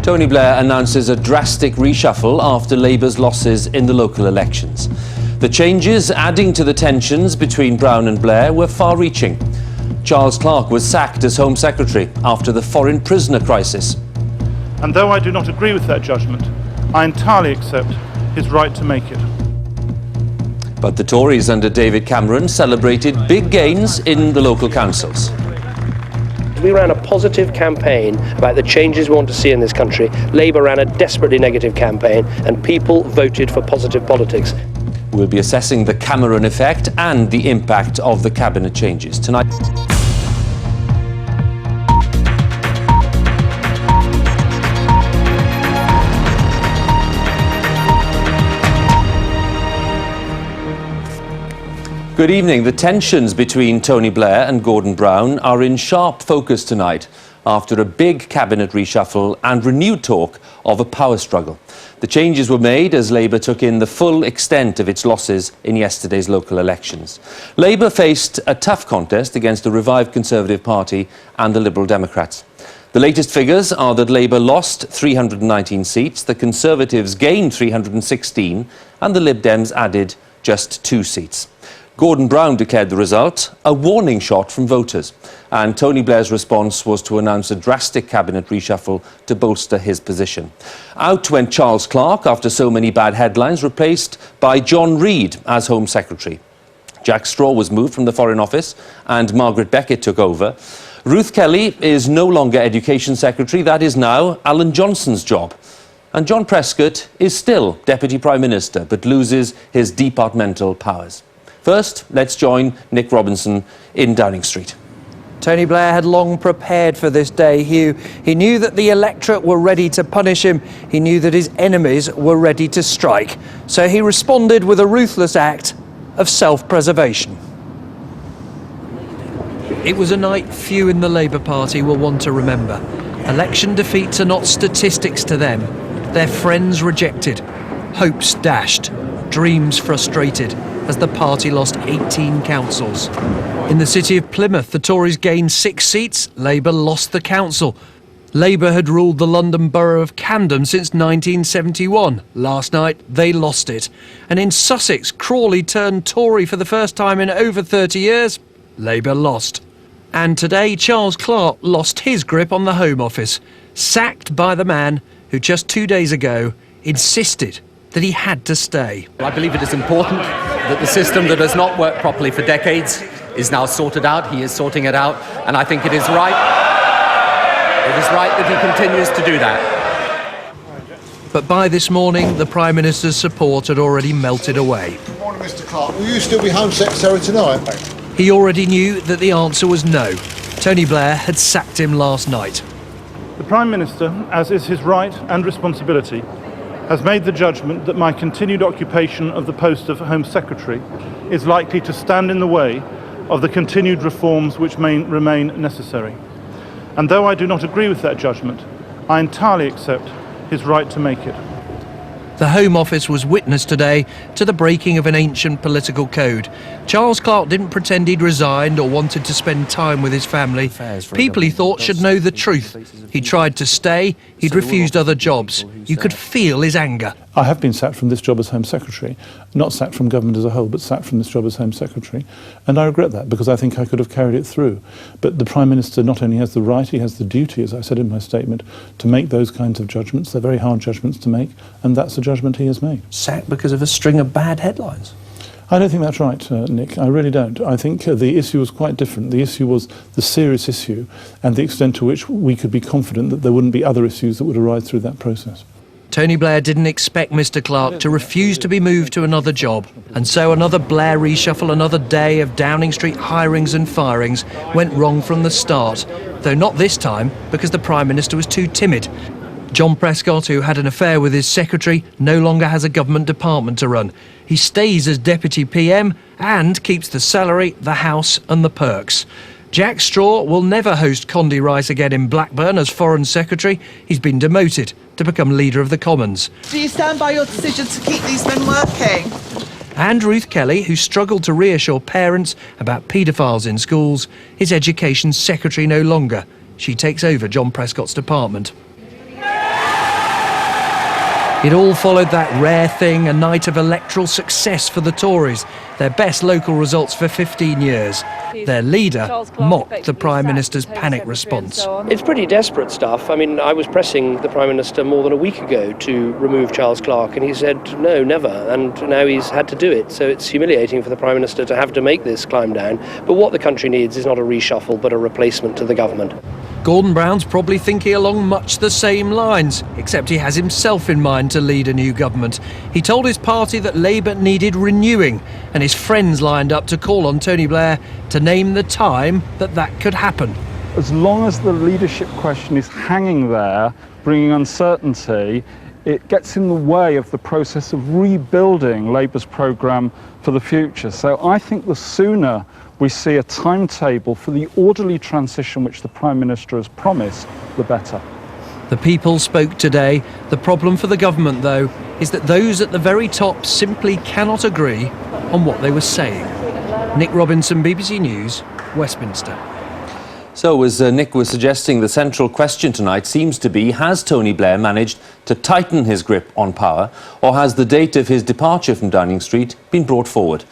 Tony Blair announces a drastic reshuffle after Labour's losses in the local elections. The changes, adding to the tensions between Brown and Blair, were far-reaching. Charles Clarke was sacked as Home Secretary after the foreign prisoner crisis. And though I do not agree with that judgment, I entirely accept his right to make it. But the Tories under David Cameron celebrated big gains in the local councils. We ran a positive campaign about the changes we want to see in this country. Labour ran a desperately negative campaign, and people voted for positive politics. We'll be assessing the Cameron effect and the impact of the cabinet changes tonight. Good evening. The tensions between Tony Blair and Gordon Brown are in sharp focus tonight after a big cabinet reshuffle and renewed talk of a power struggle. The changes were made as Labour took in the full extent of its losses in yesterday's local elections. Labour faced a tough contest against the revived Conservative Party and the Liberal Democrats. The latest figures are that Labour lost 319 seats, the Conservatives gained 316 and the Lib Dems added just 2 seats. Gordon Brown declared the result a warning shot from voters, and Tony Blair's response was to announce a drastic cabinet reshuffle to bolster his position. Out went Charles Clarke after so many bad headlines, replaced by John Reid as Home Secretary. Jack Straw was moved from the Foreign Office and Margaret Beckett took over. Ruth Kelly is no longer Education Secretary. That is now Alan Johnson's job. And John Prescott is still Deputy Prime Minister, but loses his departmental powers. First, let's join Nick Robinson in Downing Street. Tony Blair had long prepared for this day, Hugh. He knew that the electorate were ready to punish him. He knew that his enemies were ready to strike. So he responded with a ruthless act of self-preservation. It was a night few in the Labour Party will want to remember. Election defeats are not statistics to them. Their friends rejected, hopes dashed, dreams frustrated, as the party lost 18 councils. In the city of Plymouth, the Tories gained 6 seats, Labour lost the council. Labour had ruled the London borough of Camden since 1971. Last night, they lost it. And in Sussex, Crawley turned Tory for the first time in over 30 years. Labour lost. And today, Charles Clarke lost his grip on the Home Office, sacked by the man who just 2 days ago insisted that he had to stay. I believe it is important that the system that has not worked properly for decades is now sorted out. He is sorting it out, and I think it is right. It is right that he continues to do that. But by this morning, the Prime Minister's support had already melted away. Good morning, Mr. Clarke. Will you still be Home Secretary tonight? He already knew that the answer was no. Tony Blair had sacked him last night. The Prime Minister, as is his right and responsibility, has made the judgment that my continued occupation of the post of Home Secretary is likely to stand in the way of the continued reforms which may remain necessary. And though I do not agree with that judgment, I entirely accept his right to make it. The Home Office was witness today to the breaking of an ancient political code. Charles Clarke didn't pretend he'd resigned or wanted to spend time with his family. People he thought should know the truth. He tried to stay, he'd refused other jobs. You could feel his anger. I have been sacked from this job as Home Secretary, not sacked from government as a whole, but sacked from this job as Home Secretary. And I regret that because I think I could have carried it through. But the Prime Minister not only has the right, he has the duty, as I said in my statement, to make those kinds of judgments. They're very hard judgments to make, and that's the judgment he has made. Sacked because of a string of bad headlines? I don't think that's right, Nick. I really don't. I think the issue was quite different. The issue was the serious issue and the extent to which we could be confident that there wouldn't be other issues that would arise through that process. Tony Blair didn't expect Mr Clarke to refuse to be moved to another job. And so another Blair reshuffle, another day of Downing Street hirings and firings went wrong from the start. Though not this time, because the Prime Minister was too timid. John Prescott, who had an affair with his secretary, no longer has a government department to run. He stays as Deputy PM and keeps the salary, the house and the perks. Jack Straw will never host Condi Rice again in Blackburn as Foreign Secretary. He's been demoted to become Leader of the Commons. Do you stand by your decision to keep these men working? And Ruth Kelly, who struggled to reassure parents about paedophiles in schools, is Education Secretary no longer. She takes over John Prescott's department. It all followed that rare thing, a night of electoral success for the Tories, their best local results for 15 years. Their leader mocked the Prime Minister's panic response. It's pretty desperate stuff. I mean, I was pressing the Prime Minister more than a week ago to remove Charles Clarke, and he said, no, never, and now he's had to do it. So it's humiliating for the Prime Minister to have to make this climb down. But what the country needs is not a reshuffle, but a replacement to the government. Gordon Brown's probably thinking along much the same lines, except he has himself in mind to lead a new government. He told his party that Labour needed renewing, and his friends lined up to call on Tony Blair to name the time that could happen. As long as the leadership question is hanging there, bringing uncertainty, it gets in the way of the process of rebuilding Labour's programme for the future. So I think the sooner we see a timetable for the orderly transition which the Prime Minister has promised, the better. The people spoke today. The problem for the government, though, is that those at the very top simply cannot agree on what they were saying. Nick Robinson, BBC News, Westminster. So, as Nick was suggesting, the central question tonight seems to be, has Tony Blair managed to tighten his grip on power, or has the date of his departure from Downing Street been brought forward?